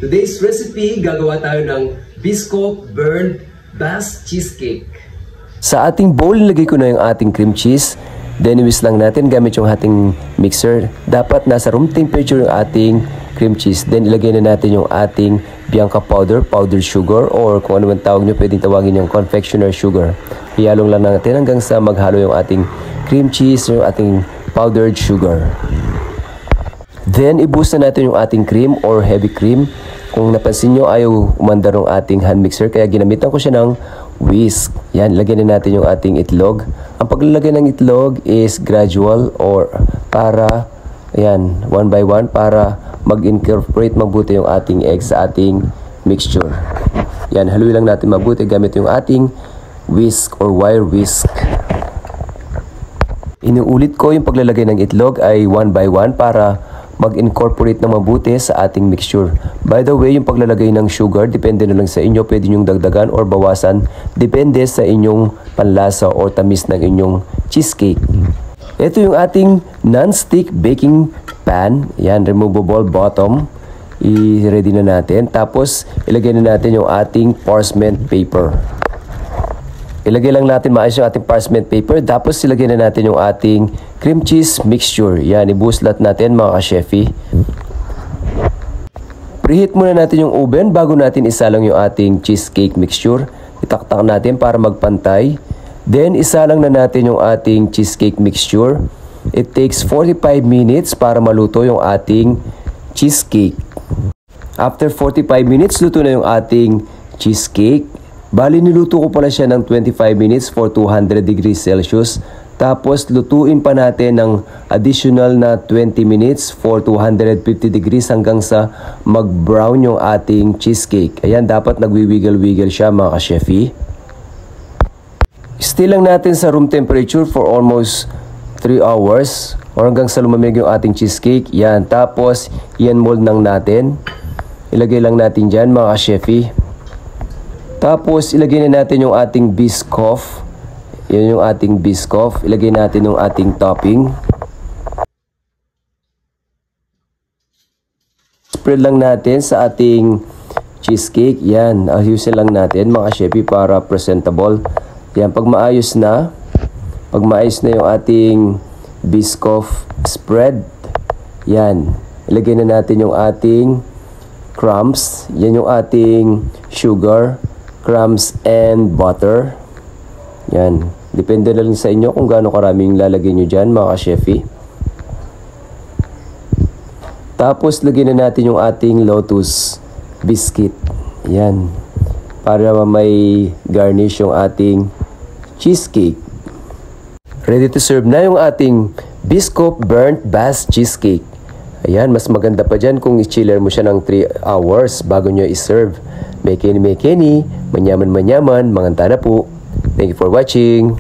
Today's recipe, gagawa tayo ng Biscoff Burnt Bass Cheesecake. Sa ating bowl, nilagay ko na yung ating cream cheese. Then, whisk lang natin gamit yung ating mixer. Dapat nasa room temperature yung ating cream cheese. Then, ilagay na natin yung ating Bianca powder, powdered sugar, or kung ano man tawag nyo, pwedeng tawagin yung confectioner sugar. Iyalong lang natin hanggang sa maghalo yung ating cream cheese, yung ating powdered sugar. Then, i-boost na natin yung ating cream or heavy cream. Kung napansin nyo, ayaw umandar ng ating hand mixer, kaya ginamitan ko siya ng whisk. Yan, lagyan na natin yung ating itlog. Ang paglalagay ng itlog is gradual or para, ayan, one by one, para mag-incorporate mabuti yung ating egg sa ating mixture. Yan, haluin lang natin mabuti gamit yung ating whisk or wire whisk. Inuulit ko yung paglalagay ng itlog ay one by one para mag-incorporate na mabuti sa ating mixture. By the way, yung paglalagay ng sugar, depende na lang sa inyo. Pwede nyong dagdagan or bawasan. Depende sa inyong panlasa or tamis ng inyong cheesecake. Ito yung ating non-stick baking pan. Yan, removable bottom. I-ready na natin. Tapos, ilagay na natin yung ating parchment paper. Ilagay lang natin maayos yung ating parchment paper. Tapos, ilagay na natin yung ating cream cheese mixture. Yan, ibuslat natin mga ka-chefy. Preheat muna natin yung oven bago natin isalang yung ating cheesecake mixture. Itaktak natin para magpantay. Then, isalang na natin yung ating cheesecake mixture. It takes 45 minutes para maluto yung ating cheesecake. After 45 minutes, luto na yung ating cheesecake. Bali, niluto ko pala siya ng 25 minutes for 200 degrees Celsius. Tapos, lutuin pa natin ng additional na 20 minutes for 250 degrees hanggang sa mag-brown yung ating cheesecake. Ayan, dapat nagwiwiggle-wiggle siya mga ka-chefy. Stay lang natin sa room temperature for almost 3 hours or hanggang sa lumamig yung ating cheesecake. Yan, tapos yan mold nang natin. Ilagay lang natin dyan mga ka-chefy. Tapos ilagay na natin yung ating Biscoff. Yan yung ating Biscoff. Ilagay natin yung ating topping. Spread lang natin sa ating cheesecake. Yan, ayusin lang natin mga ka-chefy para presentable. Yan, pag maayos na yung ating Biscoff spread, yan, ilagay na natin yung ating crumbs. Yan yung ating sugar, crumbs, and butter. Yan, depende na lang sa inyo kung gaano karaming lalagay nyo dyan mga ka-chefy. Tapos, lagyan na natin yung ating lotus biscuit. Yan, para may garnish yung ating cheesecake. Ready to serve na yung ating Biscoff Burnt Bass Cheesecake. Ayan, mas maganda pa dyan kung i-chiller mo siya ng 3 hours bago nyo i-serve. Mekeni, manyaman, manganta na po. Thank you for watching.